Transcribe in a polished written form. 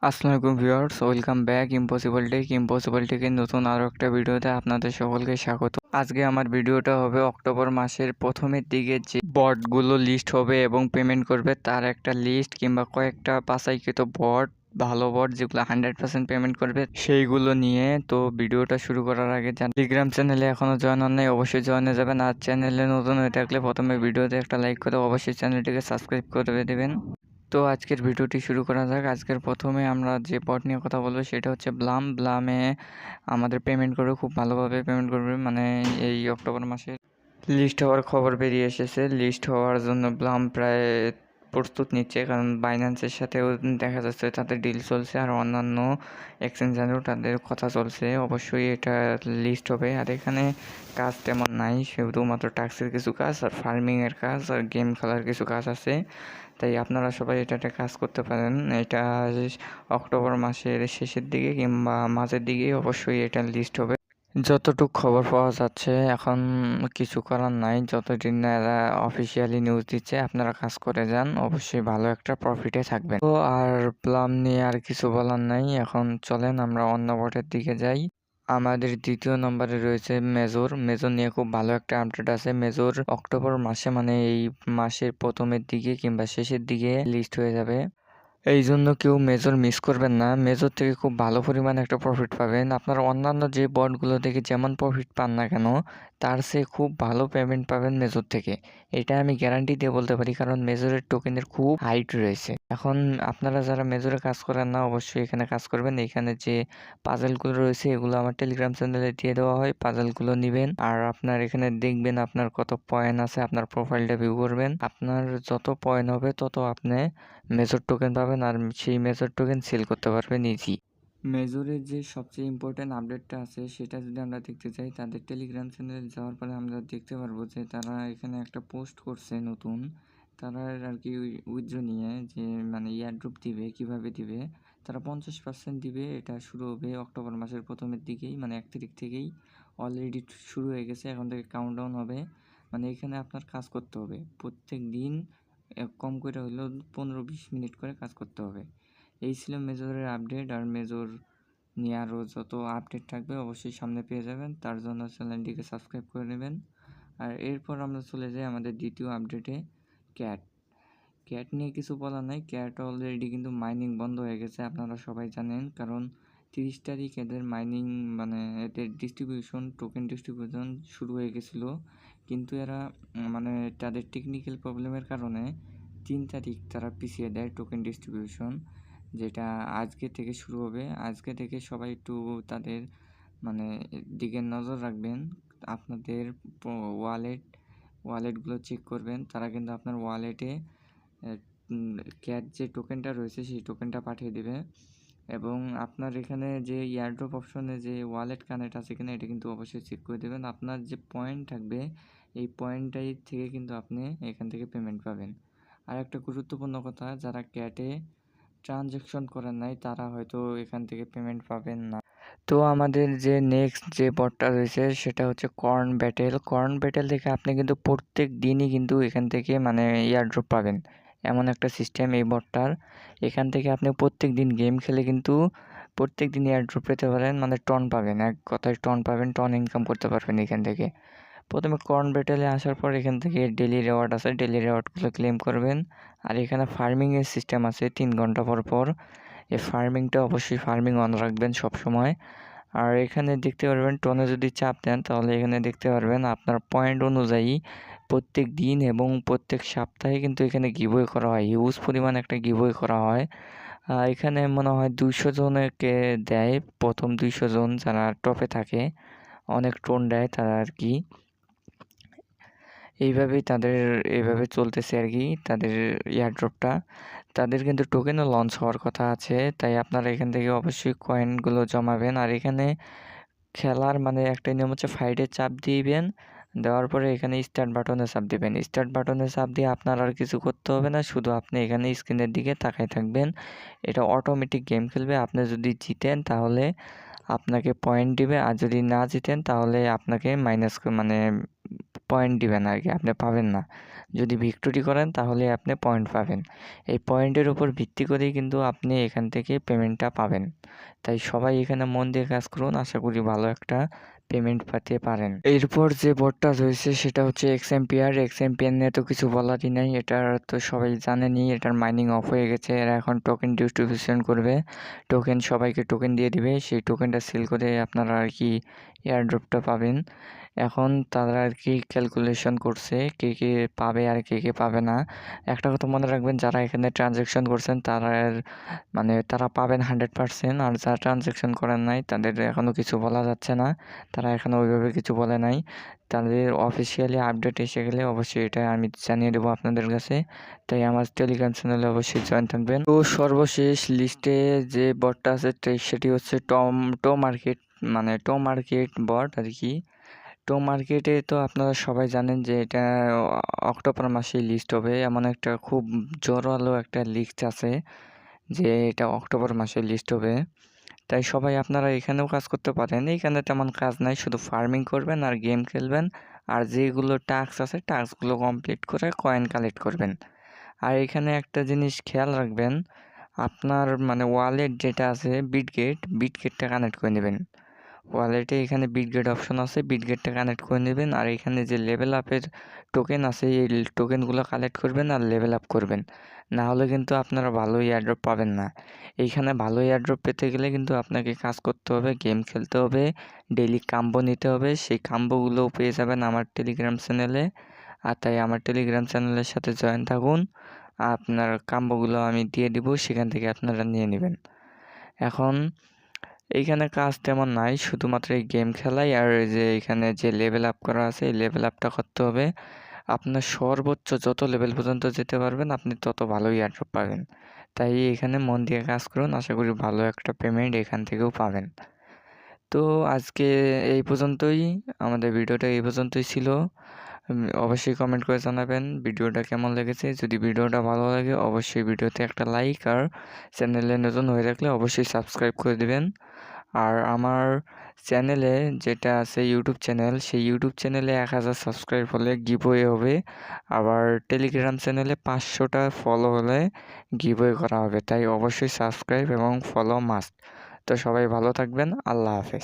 আসসালামু আলাইকুম viewers, welcome back impossible টেকের নতুন আরও একটা ভিডিওতে আপনাদের সকলকে স্বাগত। আজকে আমার ভিডিওটা হবে অক্টোবর মাসের প্রথমের দিকে যে বটগুলো লিস্ট হবে এবং পেমেন্ট করবে তার একটা লিস্ট কিংবা কয়েকটা বাছাইকৃত বট, ভালো বট যেগুলো 100% পেমেন্ট করবে সেইগুলো নিয়ে। তো ভিডিওটা শুরু করার আগে টেলিগ্রাম চ্যানেলে এখনও জয়েন হন নাই, অবশ্যই জয়েন হয়ে যাবেন। আর চ্যানেলে নতুন হয়ে থাকলে প্রথমে ভিডিওতে একটা লাইক করে অবশ্যই চ্যানেলটিকে সাবস্ক্রাইব করে দেবেন। তো আজকের ভিডিওটি শুরু করা যাক। আজকের প্রথমে আমরা যে বট নিয়ে কথা বলবো সেটা হচ্ছে ব্লামে আমাদের পেমেন্ট করবে, খুব ভালোভাবে পেমেন্ট করবে। মানে এই অক্টোবর মাসে লিস্ট হওয়ার খবর বেরিয়ে এসেছে। লিস্ট হওয়ার জন্য ব্লাম প্রায় প্রস্তুত নিচ্ছে, কারণ বাইন্যান্সের সাথেও দেখা যাচ্ছে তাদের ডিল চলছে আর অন্যান্য এক্সচেঞ্জারেও তাদের কথা চলছে। অবশ্যই এটা লিস্ট হবে। আর এখানে কাজ তেমন নাই, শুধুমাত্র টাস্কের কিছু কাজ আর ফার্মিংয়ের কাজ আর গেম খেলার কিছু কাজ আছে। তাই আপনারা সবাই এটাতে কাজ করতে পারেন। এটা অক্টোবর মাসের শেষের দিকে কিংবা মাঝের দিকে অবশ্যই এটা লিস্ট হবে। যতটুকু খবর পাওয়া যাচ্ছে এখন কিছু করার নাই, যতদিন না এরা অফিসিয়ালি নিউজ দিচ্ছে আপনারা কাজ করে যান, অবশ্যই ভালো একটা প্রফিটে থাকবেন। তো আর প্লাম নিয়ে আর কিছু বলার নাই। এখন চলেন আমরা অন্য বটের দিকে যাই। আমাদের দ্বিতীয় নম্বরে রয়েছে মেজর নিয়ে খুব ভালো একটা আপডেট আছে। মেজর অক্টোবর মাসে মানে এই মাসের প্রথমের দিকে কিংবা শেষের দিকে লিস্ট হয়ে যাবে। এই জন্য কেউ মেজর মিস করবেন না। মেজর থেকে খুব ভালো পরিমাণে একটা প্রফিট পাবেন। আপনারা অন্যান্য যে বন্ডগুলো থেকে যেমন প্রফিট পান না কেন, তার চেয়ে খুব ভালো পেমেন্ট পাবেন মেজর থেকে। এটা আমি গ্যারান্টি দিয়ে বলতে পারি, কারণ মেজরের টোকেনের খুব হাইট রয়েছে। এখন আপনারা যারা মেজরে কাজ করেন না অবশ্যই এখানে কাজ করবেন। এখানে যে পাজেলগুলো রয়েছে এগুলো আমার টেলিগ্রাম চ্যানেলে দিয়ে দেওয়া হয়, পাজেলগুলো নেবেন আর আপনার এখানে দেখবেন আপনার কত পয়েন্ট আছে। আপনার প্রোফাইলটা ভিউ করবেন, আপনার যত পয়েন্ট হবে তত আপনি মেজর টোকেন পাবেন আর সেই মেজর টোকেন সেল করতে পারবেন ইজি। মেজরের যে সবচেয়ে ইম্পর্ট্যান্ট আপডেটটা আছে সেটা যদি আমরা দেখতে চাই, তাদের টেলিগ্রাম চ্যানেলে যাওয়ার পরে আমরা দেখতে পারবো যে তারা এখানে একটা পোস্ট করছে নতুন। তারা আর কি উইথড্র নিয়ে যে মানে ইয়ারড্রপ দিবে, কিভাবে দিবে। তারা 50% দিবে। এটা শুরু হবে অক্টোবর মাসের প্রথমের দিকেই, মানে 1 তারিখ থেকেই অলরেডি শুরু হয়ে গেছে। এখন থেকে কাউন্টডাউন হবে। মানে এখানে আপনার কাজ করতে হবে প্রত্যেক দিন, কম করে হলেও 15-20 মিনিট করে কাজ করতে হবে। এই ছিল মেজরের আপডেট। আর মেজর নিয়ে আরও যত আপডেট থাকবে অবশ্যই সামনে পেয়ে যাবেন, তার জন্য চ্যানেলটিকে সাবস্ক্রাইব করে নেবেন। আর এরপর আমরা চলে যাই আমাদের দ্বিতীয় আপডেটে, ক্যাট নিয়ে কিছু বলার নাই। ক্যাট অলরেডি কিন্তু মাইনিং বন্ধ হয়ে গেছে, আপনারা সবাই জানেন। কারণ 30 তারিখ এদের মাইনিং মানে এদের টোকেন ডিস্ট্রিবিউশন শুরু হয়ে গেছিলো, কিন্তু এরা মানে তাদের টেকনিক্যাল প্রবলেমের কারণে 3 তারিখ তারা পিছিয়ে দেয় টোকেন ডিস্ট্রিবিউশন, যেটা আজকে থেকে শুরু হবে। আজকে থেকে সবাই একটু তাদের মানে দিকে নজর রাখবেন। আপনাদের ওয়ালেটগুলো চেক করবেন। তারা কিন্তু আপনার ওয়ালেটে ক্যাট যে টোকেনটা রয়েছে সেই টোকেনটা পাঠিয়ে দেবে। এবং আপনার এখানে যে ইয়ারড্রপ অপশনে যে ওয়ালেট কানেক্ট আছে কিনা এটা কিন্তু অবশ্যই চেক করে দেবেন। আপনার যে পয়েন্ট থাকবে এই পয়েন্টটাই থেকে কিন্তু আপনি এখান থেকে পেমেন্ট পাবেন। আর একটা গুরুত্বপূর্ণ কথা, যারা ক্যাটে ট্রানজ্যাকশন করেন নাই তারা হয়তো এখান থেকে পেমেন্ট পাবেন না। তো আমাদের যে নেক্সট যে বটটা রয়েছে সেটা হচ্ছে কর্ন ব্যাটেল থেকে আপনি কিন্তু প্রত্যেক দিনই কিন্তু এখান থেকে মানে ইয়ারড্রপ পাবেন, এমন একটা সিস্টেম এই বটটার। এখান থেকে আপনি প্রত্যেক দিন গেম খেলে কিন্তু প্রত্যেক দিন এয়ারড্রপ পেতে পারেন, মানে টন পাবেন, এক কথায় টন পাবেন, টন ইনকাম করতে পারবেন এখান থেকে। প্রথমে কর্ন ব্যাটেলে আসার পর এখান থেকে ডেলি রেওয়ার্ড আছে, ডেলি রেওয়ার্ডগুলো ক্লেম করবেন। আর এখানে ফার্মিংয়ের সিস্টেম আছে 3 ঘন্টা পর পর। এই ফার্মিংটা অবশ্যই ফার্মিং অন রাখবেন সব সময়। আর এখানে দেখতে পারবেন টনে যদি চাপ দেন তাহলে এখানে দেখতে পারবেন আপনার পয়েন্ট অনুযায়ী প্রত্যেক দিন এবং প্রত্যেক সপ্তাহে কিন্তু এখানে গিভওয়ে করা হয়, হিউজ পরিমাণ একটা গিভওয়ে করা হয়। এখানে মনে হয় 200 জনকে দেয়, প্রথম 200 জন যারা টপে থাকে, অনেক টোন দেয় তারা আর কি। এইভাবে চলতেছে আর কি তাদের এয়ারড্রপটা। তাদের কিন্তু টোকেনও লঞ্চ হওয়ার কথা আছে, তাই আপনারা এখান থেকে অবশ্যই কয়েনগুলো জমাবেন। আর এখানে খেলার মানে একটা নিয়ম হচ্ছে ফাইটে চাপ দিবেন, দেওয়ার পরে এখানে স্টার্ট বাটনে চাপ দিবেন। স্টার্ট বাটনে চাপ দিয়ে আপনার আর কিছু করতে হবে না, শুধু আপনি এখানে স্ক্রিনের দিকে তাকায় থাকবেন। এটা অটোমেটিক গেম খেলবে। আপনি যদি জিতেন তাহলে আপনাকে পয়েন্ট দিবে, আর যদি না জিতেন তাহলে আপনাকে মাইনাস মানে পয়েন্ট দিবেন আর কি, আপনি পাবেন না। যদি ভিক্টোরি করেন তাহলে আপনি পয়েন্ট পাবেন। এই পয়েন্টের উপর ভিত্তি করেই কিন্তু আপনি এখান থেকে পেমেন্টটা পাবেন। তাই সবাই এখানে মন দিয়ে কাজ করুন, আশা করি ভালো একটা পেমেন্ট পেতে পারেন। এরপর যে বটটা রয়েছে সেটা হচ্ছে এক্সএমপিআর। এক্সএমপিআর নিয়ে তো কিছু বলারই নাই, এটার তো সবাই জানেনই, এটার মাইনিং অফ হয়ে গেছে। এরা এখন টোকেন ডিস্ট্রিবিউশন করবে, টোকেন সবাইকে টোকেন দিয়ে দিবে, সেই টোকেনটা সেল করে আপনারা আর কি এয়ারড্রপটা পাবেন। এখন তারা আর কি ক্যালকুলেশন করছে কে কে পাবে আর কে কে পাবে না। একটা কথা মনে রাখবেন, যারা এখানে ট্রানজ্যাকশন করছেন তারা পাবেন 100%, আর যারা ট্রানজ্যাকশন করেন নাই তাদের এখনও কিছু বলা যাচ্ছে না, তারা এখনও ওইভাবে কিছু বলে নাই। তাদের অফিসিয়ালি আপডেট এসে গেলে অবশ্যই এটা আমি জানিয়ে দেবো আপনাদের কাছে। তাই আমার টেলিগ্রাম চ্যানেলে অবশ্যই জয়েন থাকবেন। তো সর্বশেষ লিস্টে যে বটটা আছে সেটি হচ্ছে টো মার্কেট বট আর কি। টো মার্কেটে তো আপনারা সবাই জানেন যে এটা অক্টোবর মাসেই লিস্ট হবে, এমন একটা খুব জোরালো একটা লিস্ট আছে যে এটা অক্টোবর মাসে লিস্ট হবে। তাই সবাই আপনারা এখানেও কাজ করতে পারেন। এইখানে তেমন কাজ নাই, শুধু ফার্মিং করবেন আর গেম খেলবেন, আর যেগুলো টাস্ক আছে টাস্কগুলো কমপ্লিট করে কয়েন কালেক্ট করবেন। আর এখানে একটা জিনিস খেয়াল রাখবেন, আপনার ওয়ালেট যেটা আছে বিটগেটটা কানেক্ট করে নেবেন। ওয়ালেটে এখানে বিটগেট অপশন আছে, বিটগেটটা কানেক্ট করে নেবেন। আর এখানে যে লেভেল আপের টোকেন আছে এই টোকেনগুলো কালেক্ট করবেন আর লেভেল আপ করবেন, না হলে কিন্তু আপনারা ভালো এয়ারড্রপ পাবেন না। এইখানে ভালো এয়ারড্রপ পেতে গেলে কিন্তু আপনাকে কাজ করতে হবে, গেম খেলতে হবে, ডেইলি কাম্বো নিতে হবে। সেই কাম্বোগুলোও পেয়ে যাবেন আমার টেলিগ্রাম চ্যানেলে। আর তাই আমার টেলিগ্রাম চ্যানেলের সাথে জয়েন থাকুন, আপনার কাম্বোগুলো আমি দিয়ে দিব, সেখান থেকে আপনারা নিয়ে নেবেন। এখন এইখানে কাজ তেমন নাই, শুধুমাত্র এই গেম খেলাই আর যে এখানে যে লেভেল আপ করা আছে এই লেভেল আপটা করতে হবে। আপনার সর্বোচ্চ যত লেভেল পর্যন্ত যেতে পারবেন আপনি তত ভালো এয়ারড্রপ পাবেন। তাই এখানে মন দিয়ে কাজ করুন, আশা করি ভালো একটা পেমেন্ট এখান থেকেও পাবেন। তো আজকে এই পর্যন্তই, আমাদের ভিডিওটা এই পর্যন্তই ছিল। অবশ্যই কমেন্ট করে জানাবেন ভিডিওটা কেমন লেগেছে। যদি ভিডিওটা ভালো লাগে অবশ্যই ভিডিওতে একটা লাইক, আর চ্যানেলে নতুন হয়ে থাকলে অবশ্যই সাবস্ক্রাইব করে দেবেন। আর আমার চ্যানেলে যেটা আছে ইউটিউব চ্যানেল, সেই ইউটিউব চ্যানেলে 1000 সাবস্ক্রাইব হলে গিভওয়ে হবে। আবার টেলিগ্রাম চ্যানেলে 500টা ফলো হলে গিভওয়ে করা হবে। তাই অবশ্যই সাবস্ক্রাইব এবং ফলো মাস্ট। তো সবাই ভালো থাকবেন, আল্লাহ হাফেজ।